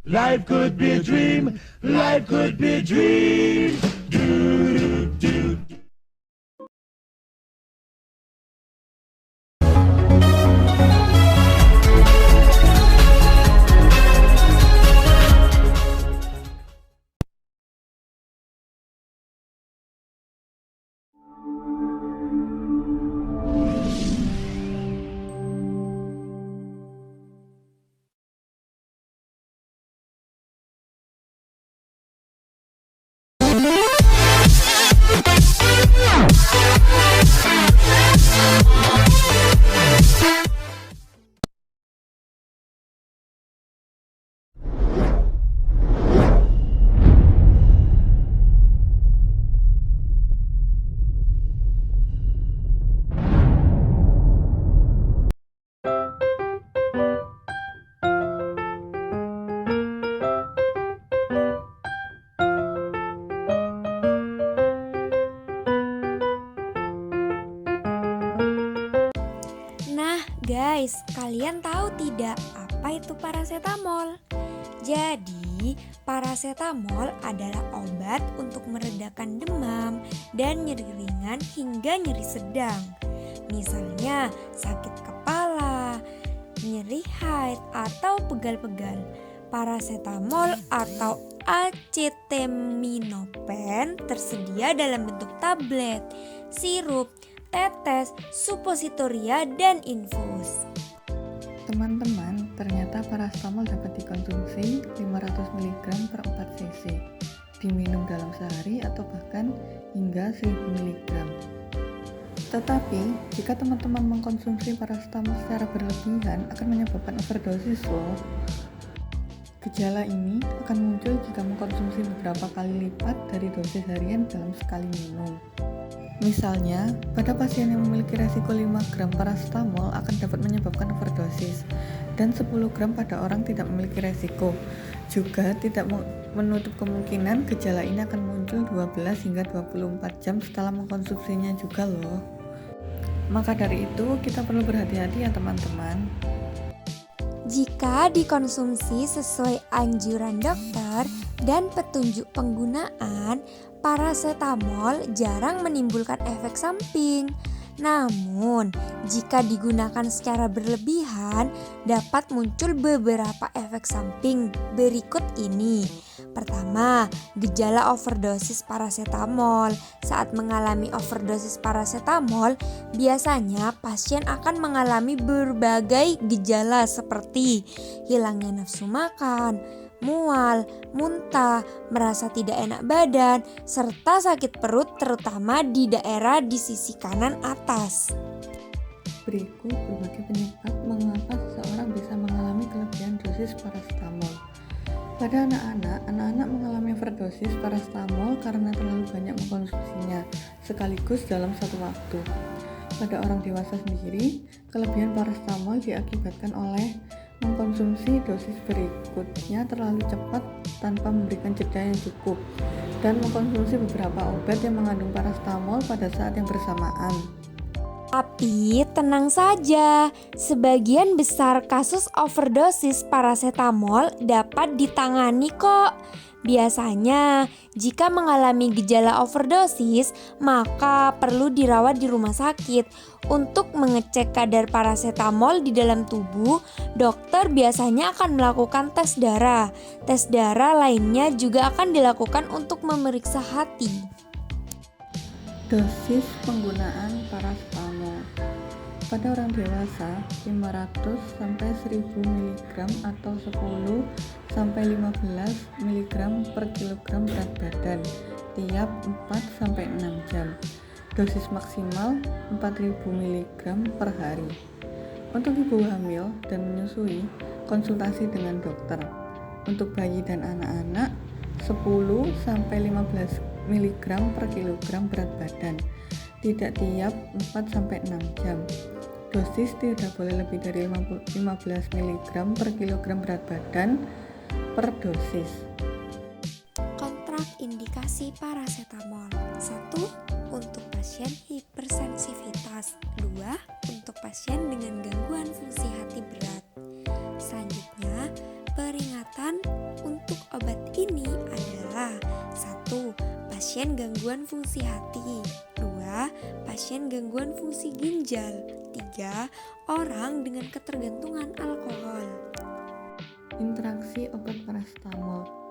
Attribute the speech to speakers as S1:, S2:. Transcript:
S1: Life could be a dream. Life could be a dream. Do, do, do.
S2: Nah guys, kalian tahu tidak apa itu parasetamol? Jadi, parasetamol adalah obat untuk meredakan demam dan nyeri ringan hingga nyeri sedang. Misalnya sakit kepala, nyeri haid atau pegal-pegal. Parasetamol atau acetaminophen tersedia dalam bentuk tablet, sirup, tetes, supositoria, dan infus.
S3: Teman-teman, ternyata paracetamol dapat dikonsumsi 500 mg per 4 cc, diminum dalam sehari atau bahkan hingga 1000 mg. Tetapi, jika teman-teman mengkonsumsi paracetamol secara berlebihan akan menyebabkan overdosis loh. Gejala ini akan muncul jika mengkonsumsi beberapa kali lipat dari dosis harian dalam sekali minum. Misalnya, pada pasien yang memiliki resiko 5 gram paracetamol akan dapat menyebabkan overdosis dan 10 gram pada orang tidak memiliki resiko. Juga tidak menutup kemungkinan gejala ini akan muncul 12 hingga 24 jam setelah mengkonsumsinya juga loh. Maka dari itu, kita perlu berhati-hati ya teman-teman.
S2: Jika dikonsumsi sesuai anjuran dokter dan petunjuk penggunaan, parasetamol jarang menimbulkan efek samping. Namun, jika digunakan secara berlebihan, dapat muncul beberapa efek samping berikut ini. Pertama, gejala overdosis parasetamol. Saat mengalami overdosis parasetamol, biasanya pasien akan mengalami berbagai gejala seperti hilangnya nafsu makan, mual, muntah, merasa tidak enak badan, serta sakit perut terutama di daerah di sisi kanan atas.
S3: Berikut berbagai penyebab mengapa seseorang bisa mengalami kelebihan dosis paracetamol. Pada anak-anak mengalami overdosis paracetamol karena terlalu banyak mengkonsumsinya sekaligus dalam satu waktu. Pada orang dewasa sendiri, kelebihan paracetamol diakibatkan oleh mengkonsumsi dosis berikutnya terlalu cepat tanpa memberikan jeda yang cukup dan mengkonsumsi beberapa obat yang mengandung paracetamol pada saat yang bersamaan.
S2: Tapi tenang saja, sebagian besar kasus overdosis parasetamol dapat ditangani kok. Biasanya, jika mengalami gejala overdosis, maka perlu dirawat di rumah sakit. Untuk mengecek kadar parasetamol di dalam tubuh, dokter biasanya akan melakukan tes darah. Tes darah lainnya juga akan dilakukan untuk memeriksa hati.
S3: Dosis penggunaan paracetamol pada orang dewasa 500 sampai 1000 mg atau 10 sampai 15 mg per kilogram berat badan tiap 4 sampai 6 jam. Dosis maksimal 4000 mg per hari. Untuk ibu hamil dan menyusui, konsultasi dengan dokter. Untuk bayi dan anak-anak 10 sampai 15 mg per kilogram berat badan, tidak tiap 4 sampai 6 jam. Dosis tidak boleh lebih dari 15 mg per kilogram berat badan per dosis.
S2: Kontraindikasi parasetamol. 1. Untuk pasien hipersensitivitas. 2. Untuk pasien dengan gangguan fungsi hati berat. Selanjutnya, peringatan pasien gangguan fungsi hati. 2. Pasien gangguan fungsi ginjal. 3. Orang dengan ketergantungan alkohol.
S3: Interaksi obat paracetamol.